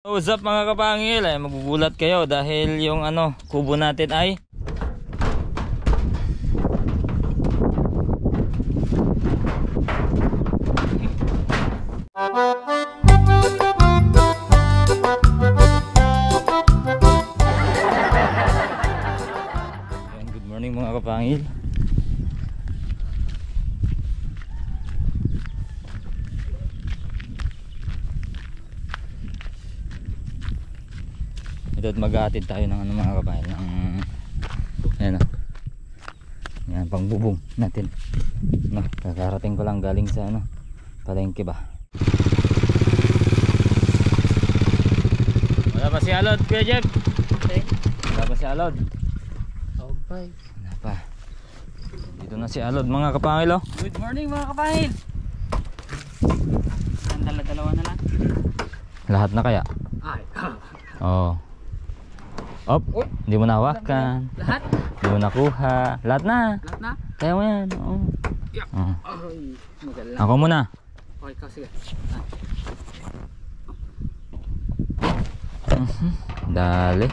What's up mga kapangil, ay magugulat kayo dahil yung kubo natin ay good morning mga kapangil. Ito mag-aatid tayo ng mga kapangil ng yan pangbubong natin. Kakarating ko lang galing sa palengke ba. Wala pa si Alod, Kuya Jeff? Okay. Wala pa si Alod? Okay. Wala pa. Dito na si Alod mga kapangil. Good morning mga kapangil. Ang dalawa na lang. Lahat na kaya? Ay. Oo. Op, hindi mo nahawakan. Lahat? Hindi mo nakuha. Lahat na. Lahat na? Kaya mo yan. Oo. Yeah. Oo. Ay, magalang. Ako muna. Okay, ikaw sige. Dali.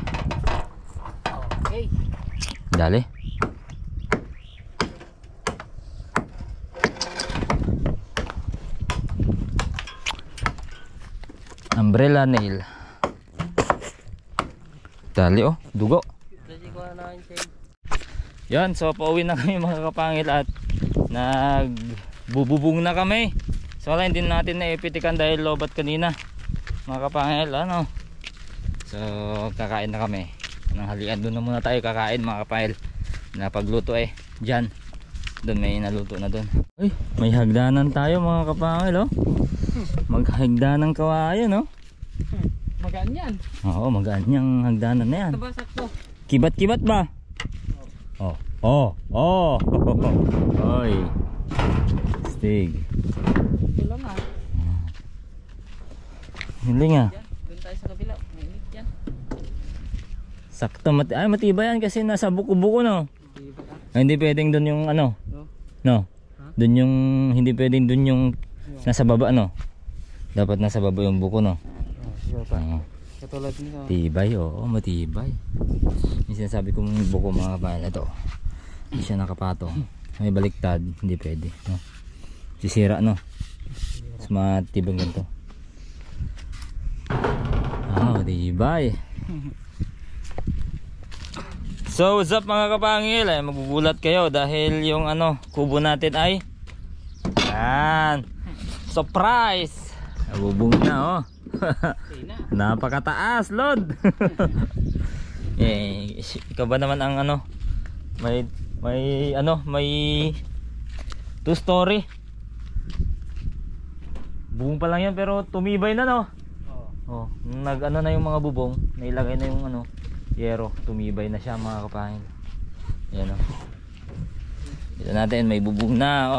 Okay. Dali. Umbrella nail. Dali dugo. Yan, so pauwi na kami mga kapangil at nagbububong na kami. So wala, hindi natin naipitikan dahil lobat kanina mga kapangil. So kakain na kami ng halian. Doon na muna tayo kakain mga kapangil. Napagluto dyan. Doon may naluto na doon. Ay, may hagdanan tayo mga kapangil. Maghagdan ng kawayan. Magaan yan. Oo, magaan yung hagdanan na yan. Ito ba sakto? Kibat-kibat ba? Oy. Stig. Ito lang ha. Hindi nga. Doon tayo sa kabila. Mainit yan. Sakto. Matibay yan kasi nasa buko-buko Ay, hindi pwedeng doon yung No. Doon yung hindi pwedeng doon yung nasa baba Dapat nasa baba yung buko Katulad nito. Tibay, matibay. Yung sinasabi kong buko mga kapal, ito hindi siya nakapatong, may baliktad, hindi pwede sisira mas matibang ganito. Tibay. So what's up mga kapangil, ay magugulat kayo dahil yung kubo natin ay surprise, nabubong na napakataas, Lord. Ikaw ba naman ang may 2 story bubong pa lang yan pero tumibay na nag na yung mga bubong, nailagay na yung yero, tumibay na siya mga kapangil. Yan dito natin may bubong na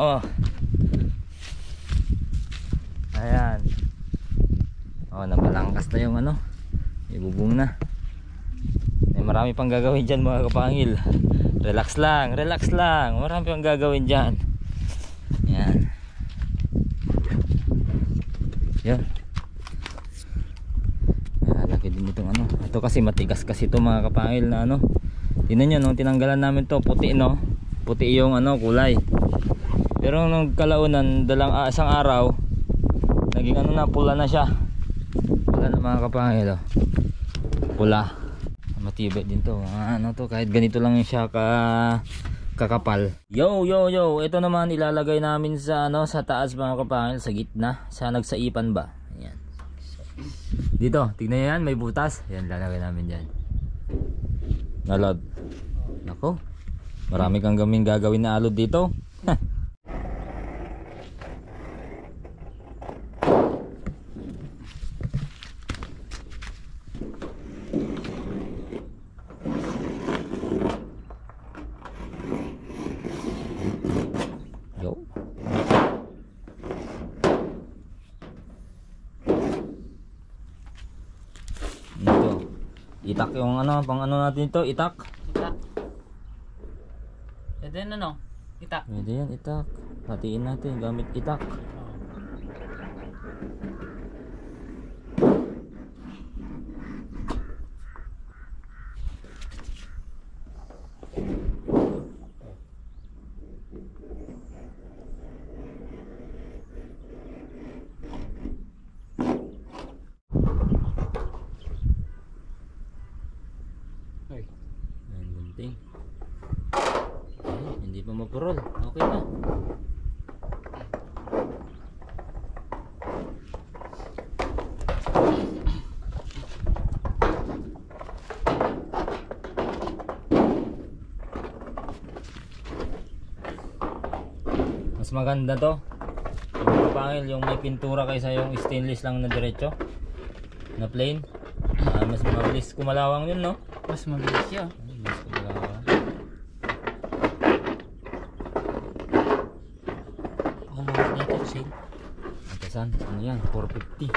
ayan. Nabalangkas na yung may bubong na. May marami pang gagawin dyan mga kapangil. Relax lang, marami pang gagawin dyan. Yan. Laki din itong ito kasi matigas kasi ito mga kapangil na tingnan nyo nung tinanggalan namin to, puti puti yung kulay. Pero nung kalaunan isang araw naging pula na siya. Pula na mga kapangil pula. Matibay din to to kahit ganito lang siya kakapal. Yo, ito naman ilalagay namin sa sa taas mga kapangil, sa gitna, sa nagsaipan ba. Ayan. Dito, tignan yan, may butas. Ayan, lalagay namin dyan. Alod. Nako, marami kang gagawin na alod dito. Itak yung pang natin ito, itak. Pwede yan itak. Pwede yan, itak. Hatiin natin gamit itak. mapurol. Okay na. Mas maganda to mga kapangil, yung may pintura kaysa yung stainless lang na diretso na plain. Mas mabilis kumalawang yun, no? Mas mabilis yun. Mabilis kumalawang. Ang lawak dito, sale. Atasan, ano yan? 450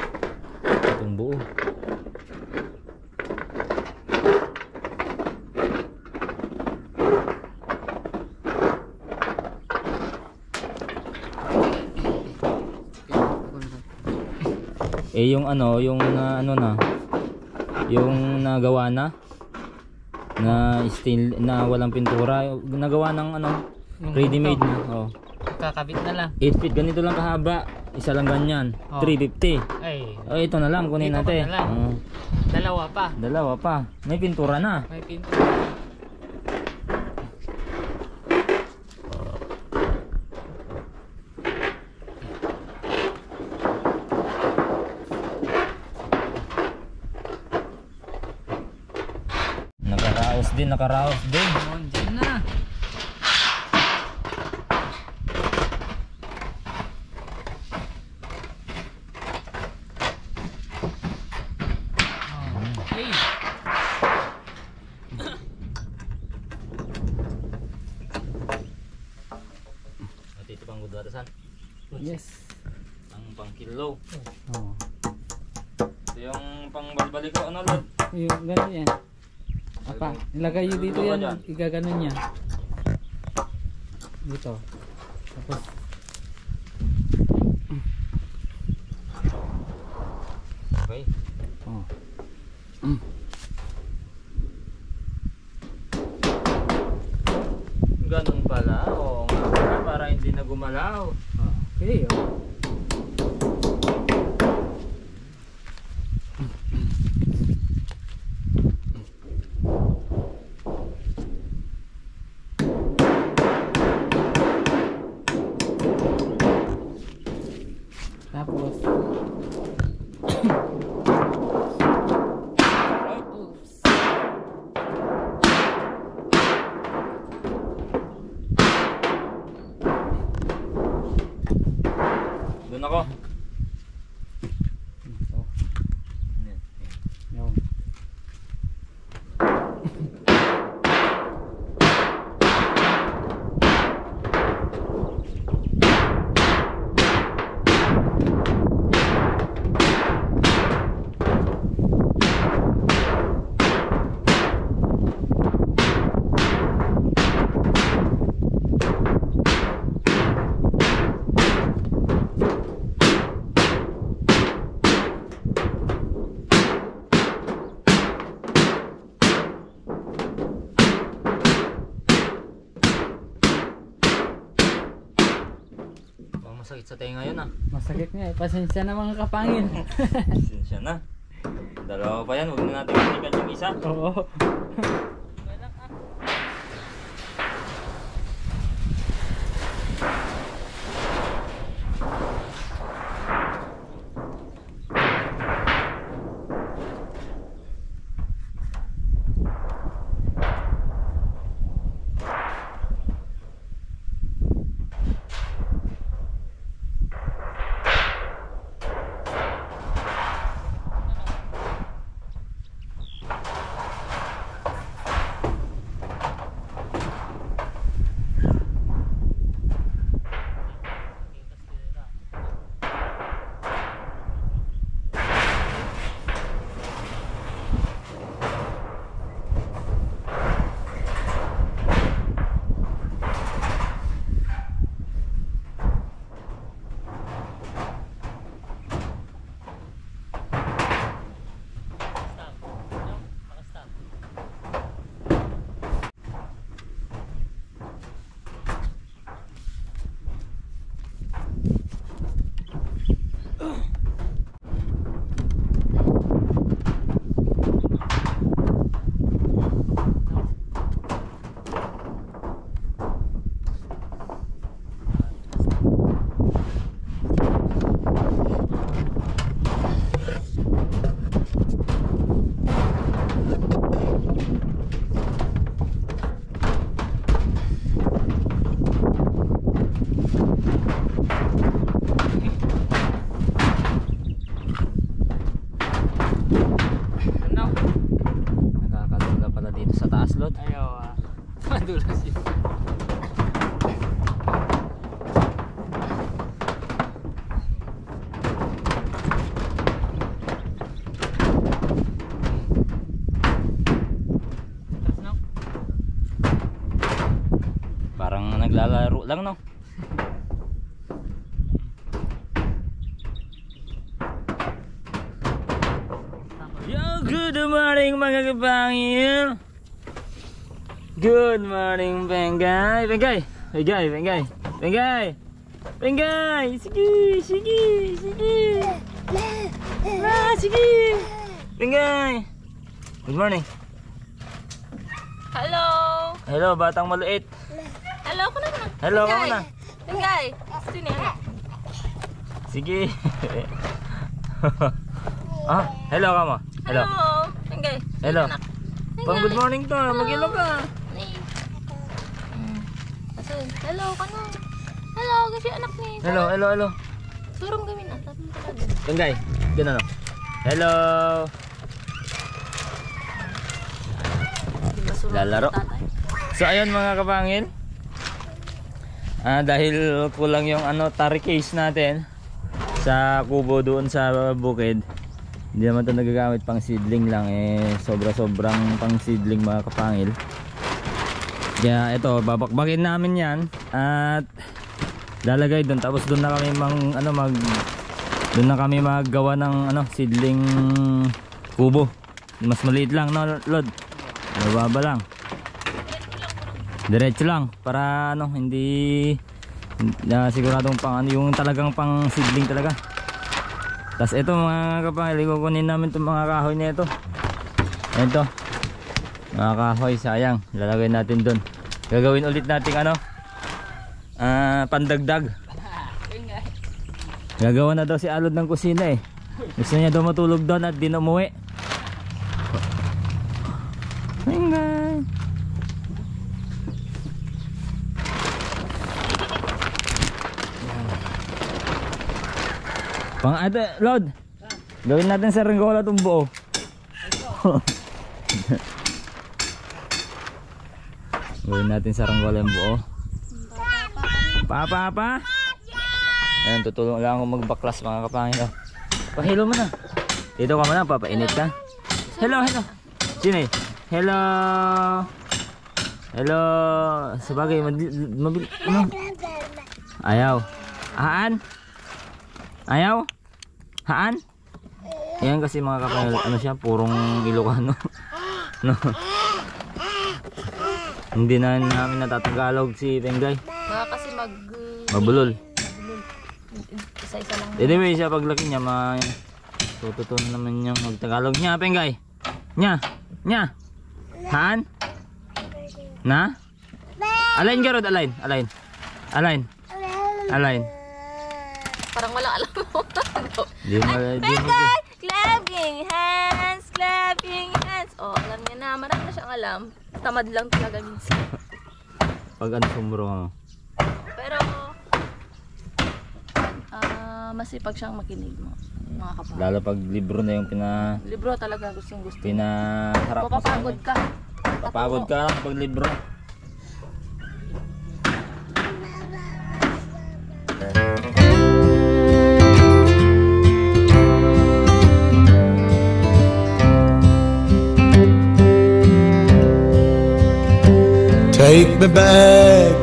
itong buo. Yung ano, yung ano na, yung nagawa na steel na walang pintura, nagawa ng ano, ready made na. Oh. Kakabit na lang. 8 feet, ganito lang kahaba, isa lang ganyan. Oh. 350. Ay, Ito na lang, kunin Dito pa natin. na lang. Oh. dalawa pa. Dalawa pa, may pintura na. May pintura. Nakaraos din. Oh, dyan na. Okay. At ito pang gudwatasan. Yes. Ang pang kilo. Oh. Ito yung pang balbalik ko, ano Lord? Yung gano'n yan. Apa, ilagay nyo dito yan. Igaganon niya. Dito. Tapos. Okay. Oh. Ganun pala. Oo nga pala, para hindi na gumalaw. Okay. Oh. Tapos oops. Doon ako. Oh, yun. Baka masakit sa tenga yun ah. Masakit nga eh. Pasensya na mga kapangil. Sinsya na. Dalawa pa yan, huwag na natin balikan yung isa. Oo. Lod. Ayaw, madulas yun. Parang naglalaro lang, no? Yo, good morning mga kapangil. Good morning, Pengay. Pengay, Pengay, Pengay, Pengay, Pengay. Sige, sige, sige. Sige. Pengay. Good morning. Hello! Hello, batang maliit. Hello ko na. Hello ka muna. Tingay! Sino yan? Sige. Ah, hello ka mo. Hello. Tingay. Hello. Pang good morning to. Mag-hello ka. Hello ka na. Hello, kasi anak ni. Hello, hello, hello. Surong gawin na. Tapos talaga. Tunggay. Ganun no. Hello. Lalaro. So ayun mga kapangil. Dahil kulang yung tari case natin sa kubo doon sa bukid. Hindi naman ito nagagamit pang seedling lang, sobra-sobrang pang seedling mga kapangil. Kaya ito, babakbakin namin yan at lalagay doon, tapos doon na kami doon na kami maggawa ng seedling kubo. Mas maliit lang, no Lod? Mababa lang. Diretso lang para hindi siguradong pang yung talagang pang seedling talaga. Tapos ito mga kapangil, kukunin namin itong mga kahoy na ito. Ito mga kahoy, sayang, lalagay natin doon. Gagawin ulit natin pandagdag. Gagawa na daw si Alod ng kusina gusto niya daw matulog doon at di na umuwi. Pang Lod, gawin natin sa Ringola itong buo. Gawin natin sa Ringola yung buo. Pa. Ayan, tutulong lang ako magbaklas mga kapangil. Pahilo mo na. Dito ka muna, papainit ka. Hello, hello. Sino hello. Hello. Sabagay, ayaw. Haan? Ayaw? Haan? Yan kasi mga kapangil, siya, purong Ilocano. No. Hindi na namin natatagalog si Pengay. Baka kasi mabulol. Isa-isa lang. Anyway, siya paglaki niya, tututunan naman niyang magtagalog niya, Pengay. Nya. Haan? Na? Alain garod, alain. Parang walang alam mo. Pengay! Clapping hands. Oh, alam niya na. Marami na siyang alam. Tamad lang talaga minsan. Pag sumuro Pero masipag siyang makinig mo, mga kapatid. lalo pag libro na yung libro talaga gusto. Pinaharap mo sa Mapapagod ka. Papagod ka pag libro.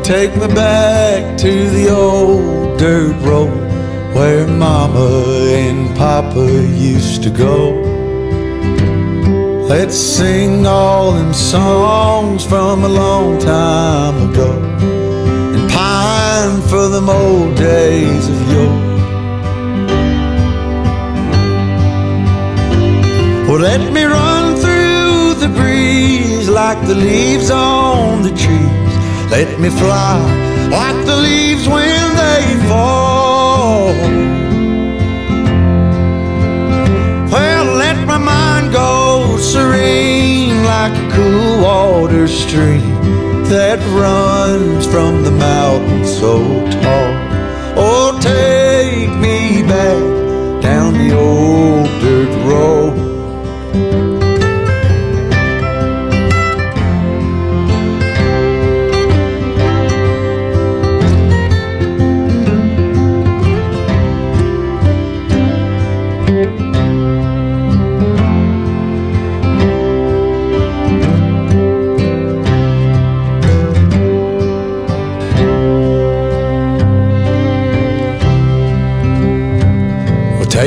Take me back to the old dirt road where Mama and Papa used to go. Let's sing all them songs from a long time ago and pine for them old days of yore. Well, let me run through the breeze like the leaves on the trees. Let me fly like the leaves when they fall. Well, let my mind go serene like a cool water stream that runs from the mountain so tall. Oh, take me back down the old dirt road.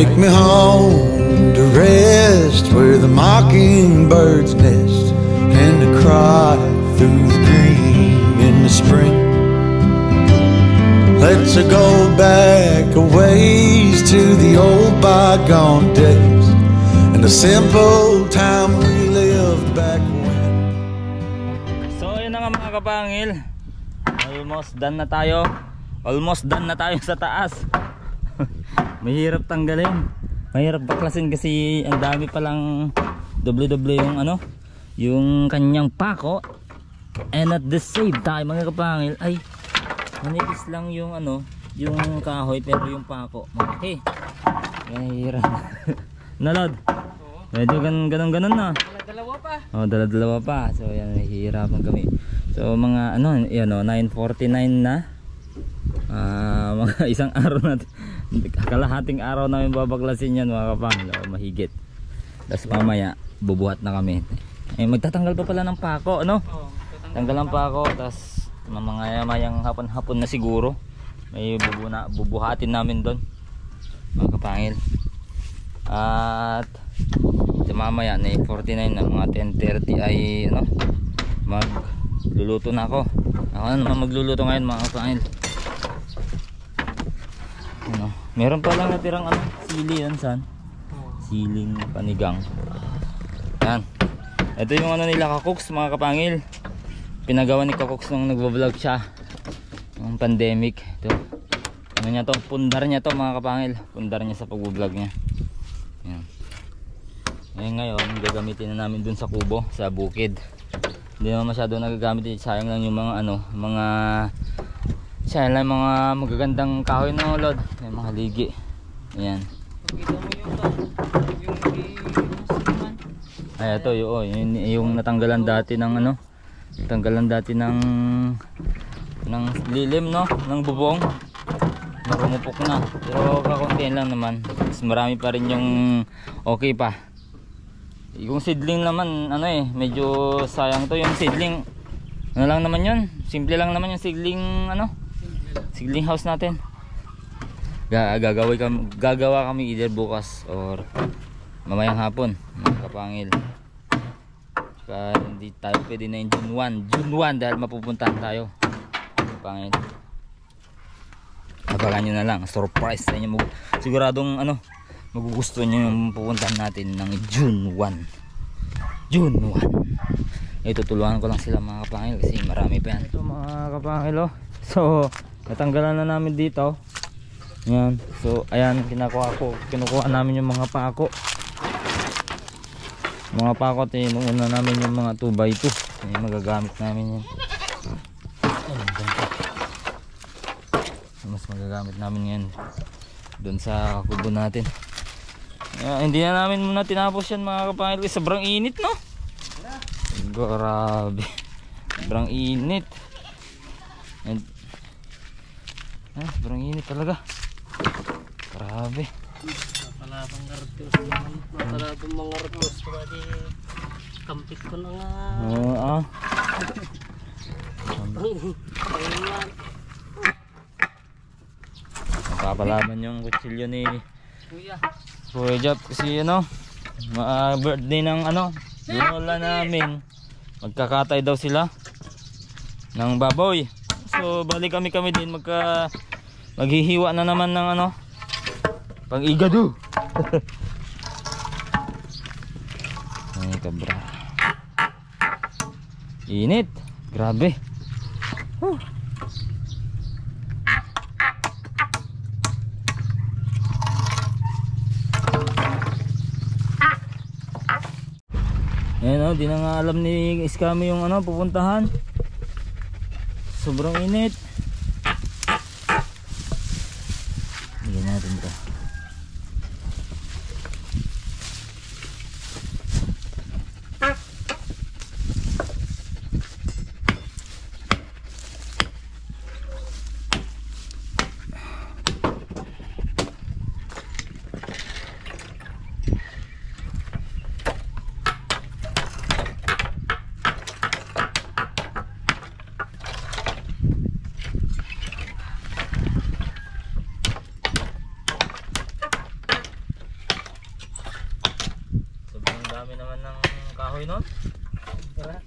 Take me home to rest where the mockingbirds nest and to cry through the green in the spring. Let's go back a ways to the old bygone days and the simple time we lived back when. So yun na nga mga kapangil, almost done na tayo. Almost done na tayo sa taas. Mahirap tanggalin, mahirap baklasin kasi ang dami palang doble-doble yung ano, yung kanyang pako. And at the same time mga kapangil ay manipis lang yung ano, yung kahoy pero yung pako malaki. Mahirap. Nalad. Medyo ganun na. Dalawa pa. Oh, dalawa pa. So yan, nahihirapan kami. So mga ano, yan oh, 9:49 na. Mga isang araw na, kalahating araw namin babaklasin yan mga kapangil, mahigit. Tapos mamaya bubuhat na kami. Magtatanggal pa pala ng pako, ano? Tanggal ng pako, tapos mga mayang hapon-hapon na siguro may bubuhatin namin doon mga kapangil. At mamaya na 49 na, mga 10:30 ay ano, magluluto na ako. Ako na naman magluluto ngayon mga kapangil. Ano, meron pa lang natirang ano, sili yan san. Siling panigang. Yan. Ito yung ano nila Kakoks mga kapangil. Pinagawa ni Kakoks nung nagvo-vlog siya ng pandemic. Ito. Ano niya to? Pundar niya to mga kapangil. Pundar niya sa pag-vlog niya. Yan. Ngayon gagamitin na namin dun sa kubo, sa bukid. Hindi naman masyado nagagamit, sayang lang yung mga ano, sayang lang mga magagandang kahoy no lod, may mga ligi. Ayan. Kita mo yung Ay ito yung natanggalan dati ng ano, natanggalan dati ng lilim no, ng bubong. Narumupok na, pero kakunti lang naman. Mas marami pa rin yung okay pa. Yung seedling naman ano medyo sayang to yung seedling. Ano lang naman yun, simple lang naman yung seedling ano, seedling house natin. Gagawa kami either bukas or mamayang hapon mga kapangil. Kaya hindi tayo pwede na yung June 1 dahil mapupuntahan tayo kapangil. Abangan nyo na lang, surprise sa inyo. Siguradong ano, magugustuhan nyo yung pupuntahan natin ng June 1. Ito tulungan ko lang sila mga kapangil kasi marami pa yan. Ito mga kapangil oh. So natanggalan na namin dito. Yan. So ayan, kinukuha namin yung mga pako. Mga pako, tinuuna namin yung mga 2x2. Magagamit namin yan. Mas magagamit namin yan doon sa kubo natin. Hindi na namin muna tinapos yan mga kapangil kasi sobrang init no. Grabe, sobrang init. And sobrang init talaga. Grabe. Napalabang ngartos. Napalabang mga ngartos. Pwede kampit ko na nga. Napapalaban yung kutsilyo ni Kuya Jap kasi ano, birthday ng ano, lola namin. Magkakatay daw sila ng baboy. So bali kami din maghihiwa na naman ng ano, pang igado. Ay kabra. Init, grabe. Ayan o, di na nga alam ni Iskami yung ano, pupuntahan. Sobrang init. Bigyan natin ito. dami naman ng kahoy nun. Tara.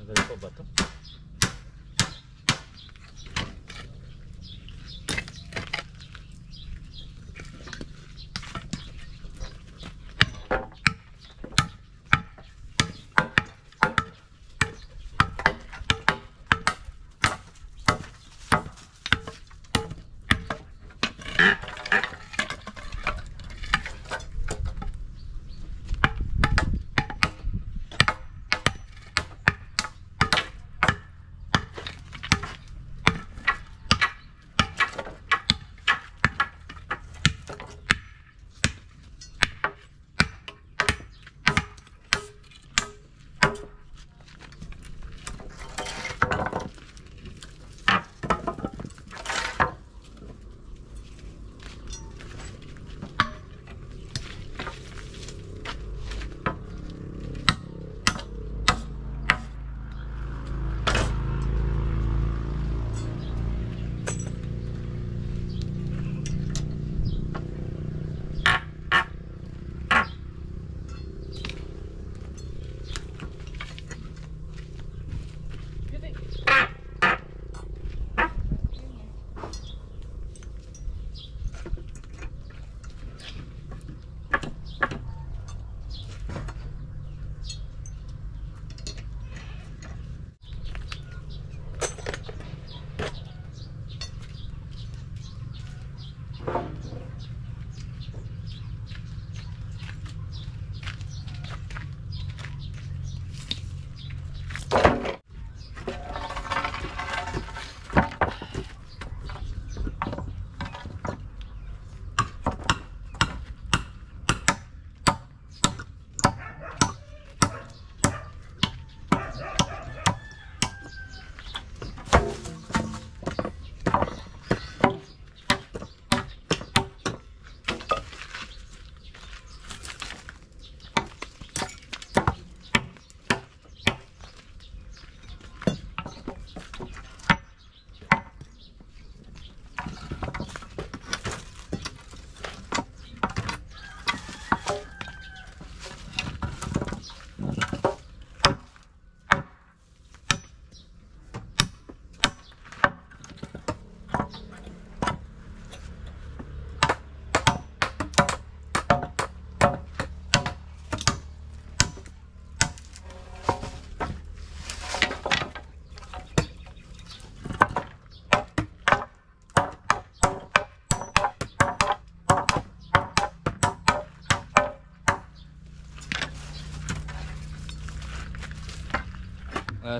Tagal pa ba to?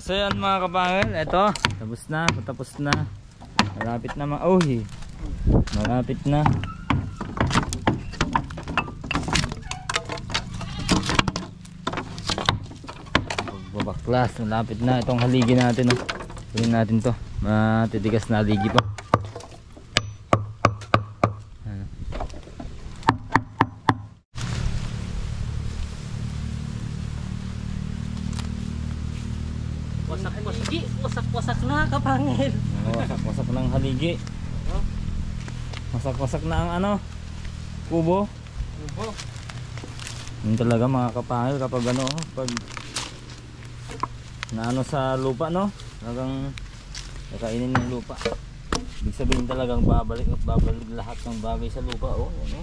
So yan mga kapangil, eto tapos na, malapit na malapit na. Babaklas, malapit na itong haligi natin, oh. Kunin natin to, matitigas na haligi pa. Wasak na kapangil. Wasak ng haligi. Wasak na ang kubo. Yun talaga mga kapangil kapag ano, pag naano sa lupa, no, talagang kakainin ng lupa. Ibig sabihin talagang babalik at babalik lahat ng bagay sa lupa. Oh, ano?